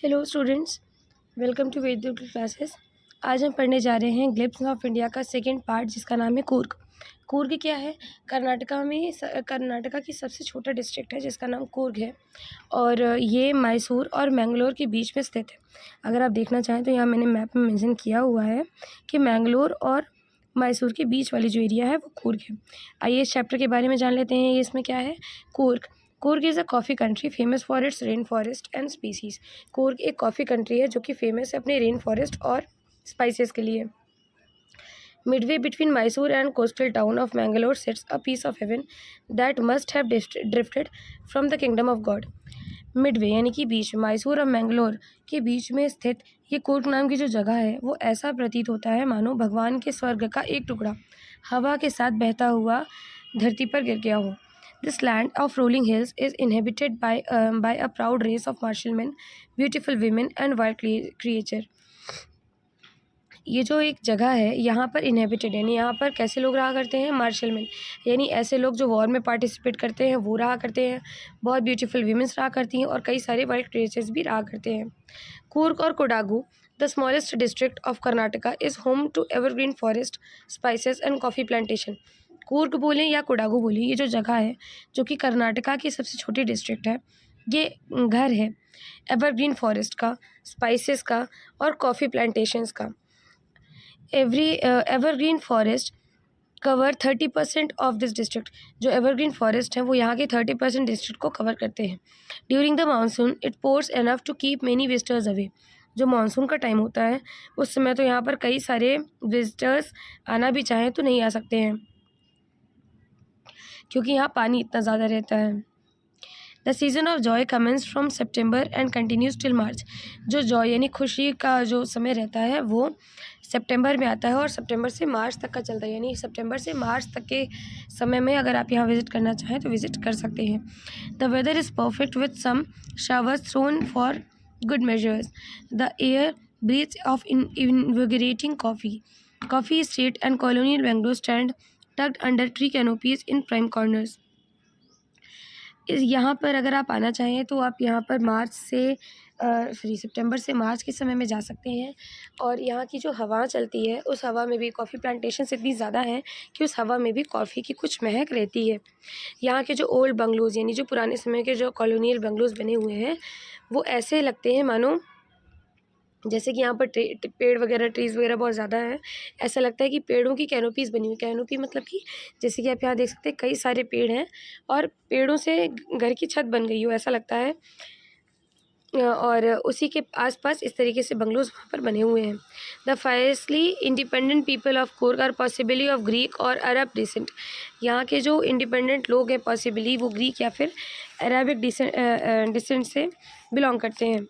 Hello students, welcome to Ved classes. आज हम पढ़ने जा रहे हैं ग्लिम्स ऑफ इंडिया का सेकंड पार्ट, जिसका नाम है कूर्ग। कूर्ग क्या है? कर्नाटका की सबसे छोटा डिस्ट्रिक्ट है जिसका नाम कूर्ग है, और ये मैसूर और मैंगलोर के बीच में स्थित है। अगर आप देखना चाहें तो यहाँ मैंने मैप में मेंशन किया हुआ है कि मैंगलोर और मैसूर के बीच वाली जो एरिया है वो कूर्ग है। आइए इस चैप्टर के बारे में जान लेते हैं। ये इसमें क्या है? Coorg. Coorg is a coffee country famous for its rain forest and species. Coorg एक कॉफ़ी कंट्री है जो कि फेमस है अपने रेन फॉरेस्ट और स्पाइसेस के लिए। Midway between Mysore and coastal town of Mangalore sits a piece of heaven that must have drifted from the kingdom of God. Midway यानी कि बीच, मैसूर और मैंगलोर के बीच में स्थित ये कूर्ग नाम की जो जगह है वो ऐसा प्रतीत होता है मानो भगवान के स्वर्ग का एक टुकड़ा हवा के साथ बहता हुआ धरती पर गिर गया हो। This land of rolling hills is inhabited by a proud race of martial men, beautiful women and wild creature. ये जो एक जगह है यहाँ पर इनहेबिटेड यानी यहाँ पर कैसे लोग रहा करते हैं? मार्शल मैन, यानी ऐसे लोग जो वॉर में पार्टिसिपेट करते हैं वो रहा करते हैं। बहुत ब्यूटीफुल वीमेंस रहा करती हैं और कई सारे वाइल्ड क्रिएचर्स भी रहा करते हैं। कूर्ग और Kodagu, the smallest district of Karnataka, is home to evergreen forest, spices and coffee plantation. Coorg बोलें या कोडागू बोलें, ये जो जगह है जो कि कर्नाटका की सबसे छोटी डिस्ट्रिक्ट है, ये घर है एवरग्रीन फॉरेस्ट का, स्पाइसेस का और कॉफ़ी प्लांटेशंस का। Evergreen forest cover 30% of this district. जो एवरग्रीन फॉरेस्ट है वो यहाँ के 30% डिस्ट्रिक्ट को कवर करते हैं। During the monsoon it pours enough to keep many visitors away. जो मानसून का टाइम होता है उस समय तो यहाँ पर कई सारे विजिटर्स आना भी चाहें तो नहीं आ सकते हैं, क्योंकि यहाँ पानी इतना ज़्यादा रहता है। The season of joy commences from September and continues till March. जो जॉय यानी खुशी का जो समय रहता है वो सितंबर में आता है और सितंबर से मार्च तक का चलता है। यानी सितंबर से मार्च तक के समय में अगर आप यहाँ विज़िट करना चाहें तो विज़िट कर सकते हैं। The weather is perfect with some showers thrown for good measures. The air breathes of invigorating coffee estate and colonial Bangalore stand tucked under tree canopies in prime corners. यहाँ पर अगर आप आना चाहें तो आप यहाँ पर सितंबर से मार्च के समय में जा सकते हैं। और यहाँ की जो हवा चलती है उस हवा में भी कॉफ़ी प्लांटेशंस इतनी ज़्यादा हैं कि उस हवा में भी कॉफ़ी की कुछ महक रहती है। यहाँ के जो ओल्ड बंगलोज़ यानी जो पुराने समय के जो कॉलोनियल बंगलोज़ बने हुए हैं वो ऐसे लगते हैं मानो जैसे कि यहाँ पर पेड़ वगैरह ट्रीज़ वगैरह बहुत ज़्यादा है। ऐसा लगता है कि पेड़ों की कैनोपीज़ बनी हुई। कैनोपी मतलब कि जैसे कि आप यहाँ देख सकते हैं कई सारे पेड़ हैं और पेड़ों से घर की छत बन गई हो ऐसा लगता है, और उसी के आसपास इस तरीके से बंगलोज वहाँ पर बने हुए हैं। The fiercely independent people of Coorg are possibly of Greek और अरब डिसेंट। यहाँ के जो इंडिपेंडेंट लोग हैं पॉसिबली वो ग्रीक या फिर अरबिक डिसेंट से बिलोंग करते हैं।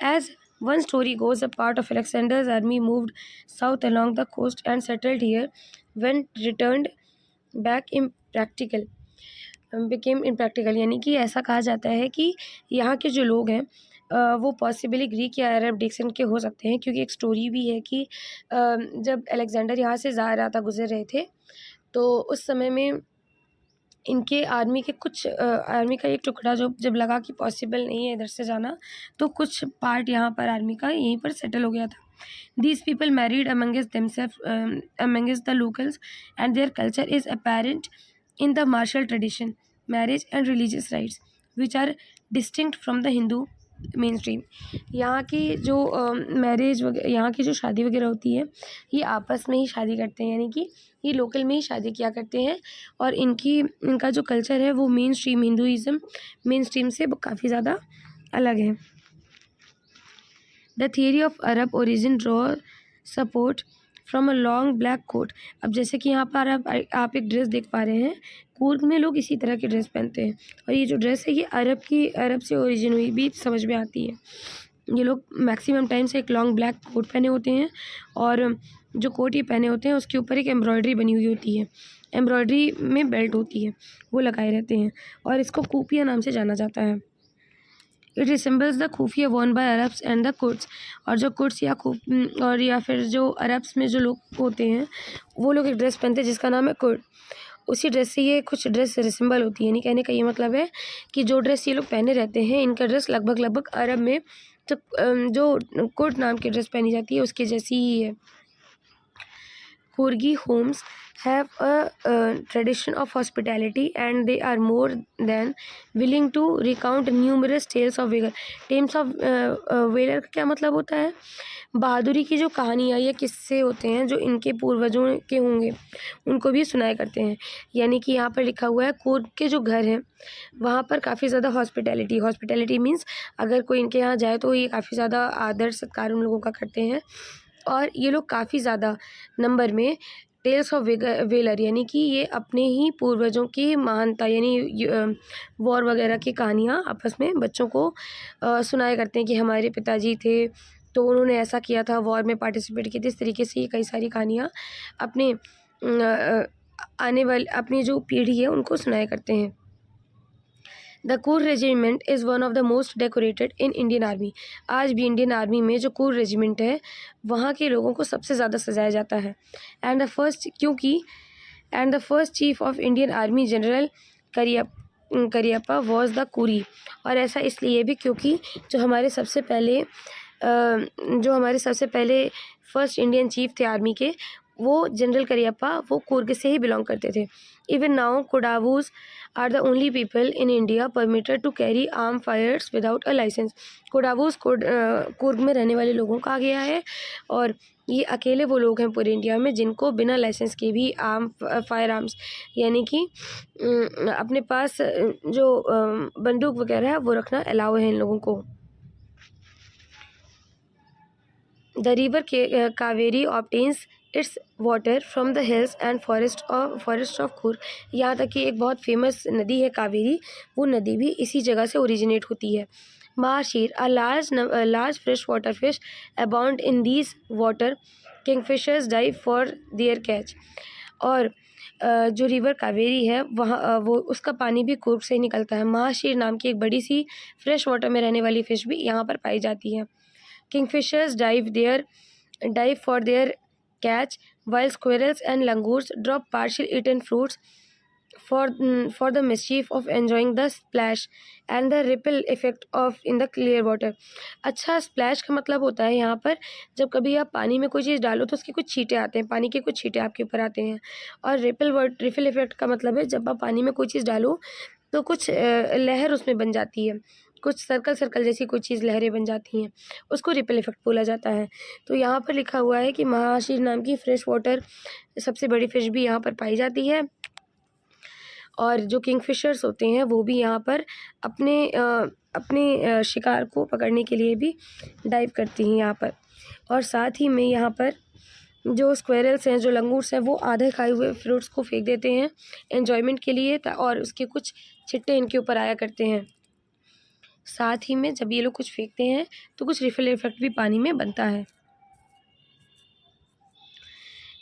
As one story goes, a part of Alexander's army moved south along the coast and settled here when returned back became impractical। यानी कि ऐसा कहा जाता है कि यहाँ के जो लोग हैं वो पॉसिबली ग्रीक या अरब डिसेंट के हो सकते हैं, क्योंकि एक स्टोरी भी है कि जब अलेक्जेंडर यहाँ से जा रहा था, गुजर रहे थे, तो उस समय में इनके आर्मी का एक टुकड़ा जो जब लगा कि पॉसिबल नहीं है इधर से जाना, तो कुछ पार्ट यहाँ पर आर्मी का यहीं पर सेटल हो गया था। These people married amongst the locals and their culture is apparent in the martial tradition, marriage and religious rites, which are distinct from the Hindu mainstream। यहाँ की जो मैरिज वगैरह, यहाँ की जो शादी वगैरह होती है ये आपस में ही शादी करते हैं, यानी कि ये लोकल में ही शादी किया करते हैं। और इनका जो कल्चर है वो mainstream Hinduism mainstream से काफ़ी ज़्यादा अलग है। The theory of Arab origin draw support from a long black coat. अब जैसे कि यहाँ पर आप एक ड्रेस देख पा रहे हैं, कूर्ग में लोग इसी तरह की ड्रेस पहनते हैं और ये जो ड्रेस है ये अरब से ओरिजिन हुई भी समझ में आती है। ये लोग मैक्सिमम टाइम से एक लॉन्ग ब्लैक कोट पहने होते हैं और जो कोट ये पहने होते हैं उसके ऊपर एक एम्ब्रॉयडरी बनी हुई होती है। एम्ब्रॉयडरी में बेल्ट होती है, वो लगाए रहते हैं और इसको खूफिया नाम से जाना जाता है। It resembles the keffiyeh worn by Arabs and the Kurds. और जो कुर्ड्स या फिर जो अरब्स में जो लोग होते हैं वो लोग एक ड्रेस पहनते हैं जिसका नाम है कुर्ड। उसी ड्रेस से ये कुछ ड्रेस रिसेंबल होती है, यानी कहने का ये मतलब है कि जो ड्रेस ये लोग पहने रहते हैं इनका ड्रेस लगभग अरब में तो जो कोट नाम की ड्रेस पहनी जाती है उसके जैसी ही है। Kurgi homes have a tradition of hospitality, and they are more than willing to recount numerous tales of valor. Tales of valor का क्या मतलब होता है? बहादुरी की जो कहानियाँ या किस्से होते हैं जो इनके पूर्वजों के होंगे उनको भी सुनाया करते हैं। यानी कि यहाँ पर लिखा हुआ है कुर्ग के जो घर हैं वहाँ पर काफ़ी ज़्यादा हॉस्पिटैलिटी मीन्स अगर कोई इनके यहाँ जाए तो ये काफ़ी ज़्यादा आदर सत्कार उन लोगों का करते हैं, और ये लोग काफ़ी ज़्यादा नंबर में टेल्स ऑफ वेलर यानी कि ये अपने ही पूर्वजों की महानता यानी वॉर वगैरह की कहानियाँ आपस में बच्चों को सुनाया करते हैं कि हमारे पिताजी थे तो उन्होंने ऐसा किया था, वॉर में पार्टिसिपेट किया था। इस तरीके से ये कई सारी कहानियाँ अपने आने वाले अपनी जो पीढ़ी है उनको सुनाया करते हैं। The core regiment is one of the most decorated in Indian army. आज भी इंडियन आर्मी में जो कोर रेजिमेंट है वहाँ के लोगों को सबसे ज़्यादा सजाया जाता है। And the first chief of Indian army general Cariappa was the कुरी। और ऐसा इसलिए भी क्योंकि जो हमारे सबसे पहले फर्स्ट इंडियन चीफ थे आर्मी के, वो जनरल करियप्पा वो कुर्ग से ही बिलोंग करते थे। Even now Kodavas are the only people in India permitted to carry arm fires without a licence. Kodavas Coorg में रहने वाले लोगों का गया है और ये अकेले वो लोग हैं पूरे इंडिया में जिनको बिना लाइसेंस के भी फायर आर्म्स यानी कि अपने पास जो बंदूक वगैरह है वो रखना अलाउ है इन लोगों को। The river Kaveri obtains it's water from the hills and forest of Coorg. यहाँ तक कि एक बहुत फेमस नदी है कावेरी, वो नदी भी इसी जगह से ओरिजिनेट होती है। Mahseer a large fresh water fish abound in these water, kingfishers dive for their catch. और जो रिवर कावेरी है वहाँ वो उसका पानी भी कुर्ग से निकलता है। महाशीर नाम की एक बड़ी सी फ्रेश वाटर में रहने वाली फ़िश भी यहाँ पर पाई जाती है। Kingfishers dive for their catch, while squirrels and langurs drop partial eaten fruits for the mischief of enjoying the splash and the ripple effect of in the clear water। अच्छा, splash का मतलब होता है यहाँ पर जब कभी आप पानी में कोई चीज़ डालो तो उसके कुछ छींटे आते हैं, पानी के कुछ छींटे आपके ऊपर आते हैं। और रिपल इफेक्ट का मतलब है जब आप पानी में कोई चीज़ डालो तो कुछ लहर उसमें बन जाती है, कुछ सर्कल जैसी कोई चीज़ लहरें बन जाती हैं, उसको रिपल इफेक्ट बोला जाता है। तो यहाँ पर लिखा हुआ है कि महाशीर नाम की फ्रेश वाटर सबसे बड़ी फ़िश भी यहाँ पर पाई जाती है, और जो किंगफिशर्स होते हैं वो भी यहाँ पर अपने शिकार को पकड़ने के लिए भी डाइव करती हैं यहाँ पर। और साथ ही में यहाँ पर जो स्क्वेरल्स हैं, जो लंगूर्स हैं, वो आधे खाए हुए फ्रूट्स को फेंक देते हैं एन्जॉयमेंट के लिए, और उसके कुछ छिट्टे इनके ऊपर आया करते हैं। साथ ही में जब ये लोग कुछ फेंकते हैं तो कुछ रिफिल इफेक्ट भी पानी में बनता है।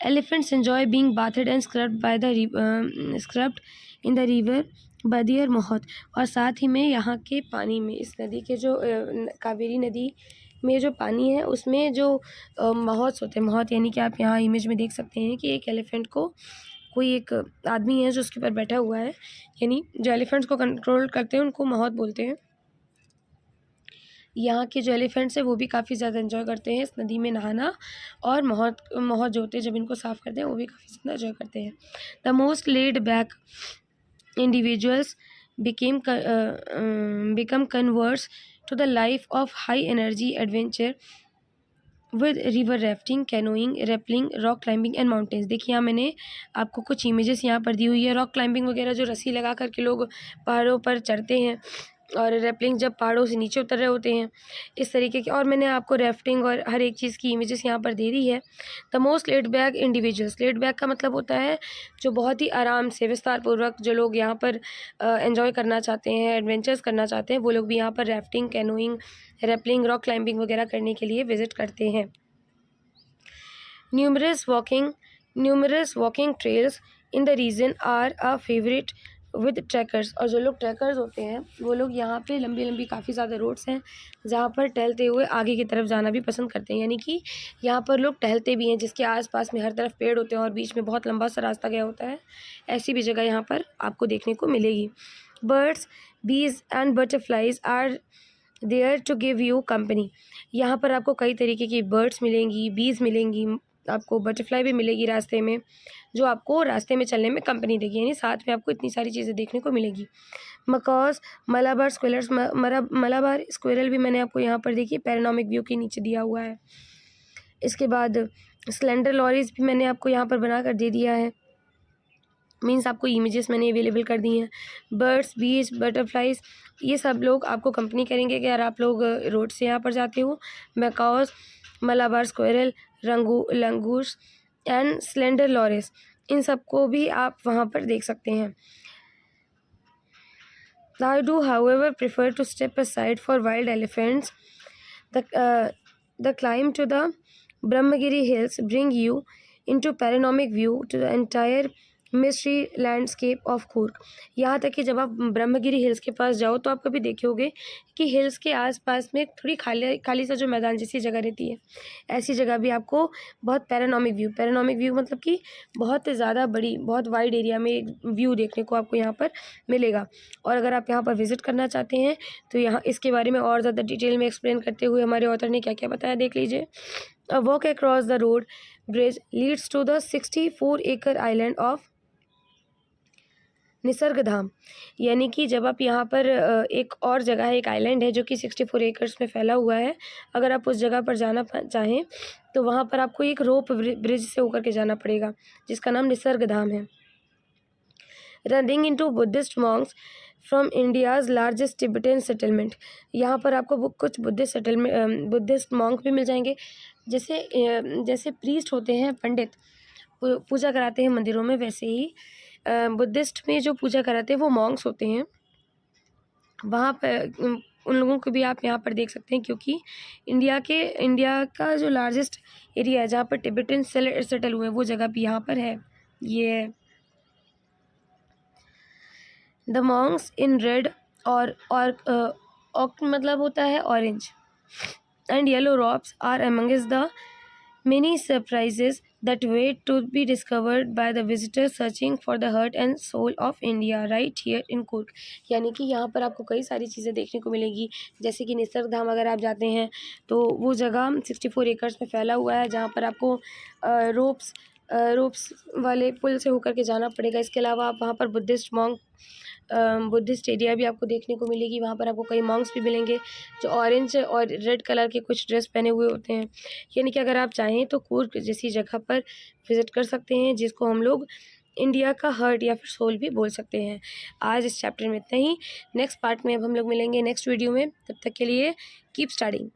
Elephants enjoy being bathed and scrubbed in the river by their mahout. और साथ ही में यहाँ के पानी में, इस नदी के जो कावेरी नदी में जो पानी है उसमें जो महोत्स होते हैं, महोत यानी कि आप यहाँ इमेज में देख सकते हैं कि एक एलिफेंट को कोई एक आदमी है जो उसके ऊपर बैठा हुआ है, यानी जो एलिफेंट्स को कंट्रोल करते हैं उनको महोत बोलते हैं। यहाँ के जो एलिफेंट्स हैं वो भी काफ़ी ज़्यादा एंजॉय करते हैं इस नदी में नहाना, और महोत जो होते हैं जब इनको साफ़ करते हैं वो भी काफ़ी ज़्यादा एंजॉय करते हैं। The most laid back individuals become converts to the life of high energy adventure with river rafting, canoeing, rappelling, rock climbing and mountains. देखिए यहाँ मैंने आपको कुछ इमेजेस यहाँ पर दी हुई है। रॉक क्लाइंबिंग वगैरह जो रस्सी लगा करके लोग पहाड़ों पर चढ़ते हैं, और रैपलिंग जब पहाड़ों से नीचे उतर रहे होते हैं, इस तरीके के। और मैंने आपको राफ्टिंग और हर एक चीज़ की इमेजेस यहाँ पर दे दी है। The most laid back individuals, laid back का मतलब होता है जो बहुत ही आराम से विस्तारपूर्वक जो लोग यहाँ पर एंजॉय करना चाहते हैं, एडवेंचर्स करना चाहते हैं, वो लोग भी यहाँ पर rafting, canoeing, rappelling, rock climbing वगैरह करने के लिए विजिट करते हैं। Numerous walking trails in the region are a favourite with trekkers. और जो लोग ट्रैकर्स होते हैं वो लोग यहाँ पे लंबी काफ़ी ज़्यादा रोड्स हैं जहाँ पर टहलते हुए आगे की तरफ जाना भी पसंद करते हैं, यानी कि यहाँ पर लोग टहलते भी हैं जिसके आसपास में हर तरफ पेड़ होते हैं और बीच में बहुत लंबा सा रास्ता गया होता है। ऐसी भी जगह यहाँ पर आपको देखने को मिलेगी। Birds, bees and butterflies are there to give you company. यहाँ पर आपको कई तरीके की बर्ड्स मिलेंगी, बीज मिलेंगी, आपको बटरफ्लाई भी मिलेगी रास्ते में, जो आपको रास्ते में चलने में कंपनी देगी, यानी साथ में आपको इतनी सारी चीज़ें देखने को मिलेगी। मकॉज, मलाबार स्क्वेलर्स, मलाबार स्क्वेरल भी मैंने आपको यहाँ पर देखिए पैरानॉमिक व्यू के नीचे दिया हुआ है। इसके बाद स्लेंडर लॉरीज भी मैंने आपको यहाँ पर बना कर दे दिया है, मीन्स आपको इमेजेस मैंने अवेलेबल कर दी हैं। बर्ड्स, बीज, बटरफ्लाइज, ये सब लोग आपको कंपनी करेंगे कि अगर आप लोग रोड से यहाँ पर जाते हो। Macaques, Malabar squirrel, langurs and slender lorises, इन सबको भी आप वहाँ पर देख सकते हैं। I do, however, prefer to step aside for wild elephants. The climb to the Brahmagiri Hills bring you into panoramic view to the entire mystery landscape of Coorg. यहाँ तक कि जब आप ब्रह्मगिरी हिल्स के पास जाओ तो आप कभी देखे होगे कि हिल्स के आसपास में थोड़ी खाली सा जो मैदान जैसी जगह रहती है, ऐसी जगह भी आपको बहुत पैरानॉमिक व्यू मतलब कि बहुत ज़्यादा बड़ी, बहुत वाइड एरिया में व्यू देखने को आपको यहाँ पर मिलेगा। और अगर आप यहाँ पर विज़िट करना चाहते हैं तो यहाँ इसके बारे में और ज़्यादा डिटेल में एक्सप्लेन करते हुए हमारे ऑथर ने क्या क्या बताया, देख लीजिए। A walk across the road bridge leads to the 64 acre island of निसर्गधाम, यानी कि जब आप यहाँ पर एक और जगह है, एक आइलैंड है जो कि 64 एकर्स में फैला हुआ है। अगर आप उस जगह पर जाना चाहें तो वहाँ पर आपको एक रोप ब्रिज से होकर के जाना पड़ेगा जिसका नाम निसर्गधाम है। Running into Buddhist Monks from India's largest Tibetan settlement, यहाँ पर आपको कुछ बुद्धिस्ट मॉन्क भी मिल जाएंगे। जैसे प्रीस्ट होते हैं, पंडित पूजा कराते हैं मंदिरों में, वैसे ही बुद्धिस्ट में जो पूजा कराते हैं वो मॉन्क्स होते हैं। वहाँ पर उन लोगों को भी आप यहाँ पर देख सकते हैं, क्योंकि इंडिया का जो लार्जेस्ट एरिया है जहाँ पर टिबेटन सेटल हुए हैं वो जगह भी यहाँ पर है। ये द मॉन्क्स इन रेड और मतलब होता है orange and yellow robes are amongst the many surprises that wait to be discovered by the visitors searching for the heart and soul of India right here in Coorg। यानी कि यहाँ पर आपको कई सारी चीज़ें देखने को मिलेगी, जैसे कि निसर्गधाम अगर आप जाते हैं तो वो जगह 64 एकर्स में फैला हुआ है जहाँ पर आपको रोप्स वाले पुल से होकर के जाना पड़ेगा। इसके अलावा आप वहाँ पर बुद्धिस्ट एरिया भी आपको देखने को मिलेगी। वहाँ पर आपको कई मॉन्क्स भी मिलेंगे जो ऑरेंज और रेड कलर के कुछ ड्रेस पहने हुए होते हैं। यानी कि अगर आप चाहें तो कूर्ग जैसी जगह पर विज़िट कर सकते हैं, जिसको हम लोग इंडिया का हार्ट या फिर सोल भी बोल सकते हैं। आज इस चैप्टर में इतना ही। नेक्स्ट पार्ट में अब हम लोग मिलेंगे नेक्स्ट वीडियो में। तब तक के लिए कीप स्टडिंग।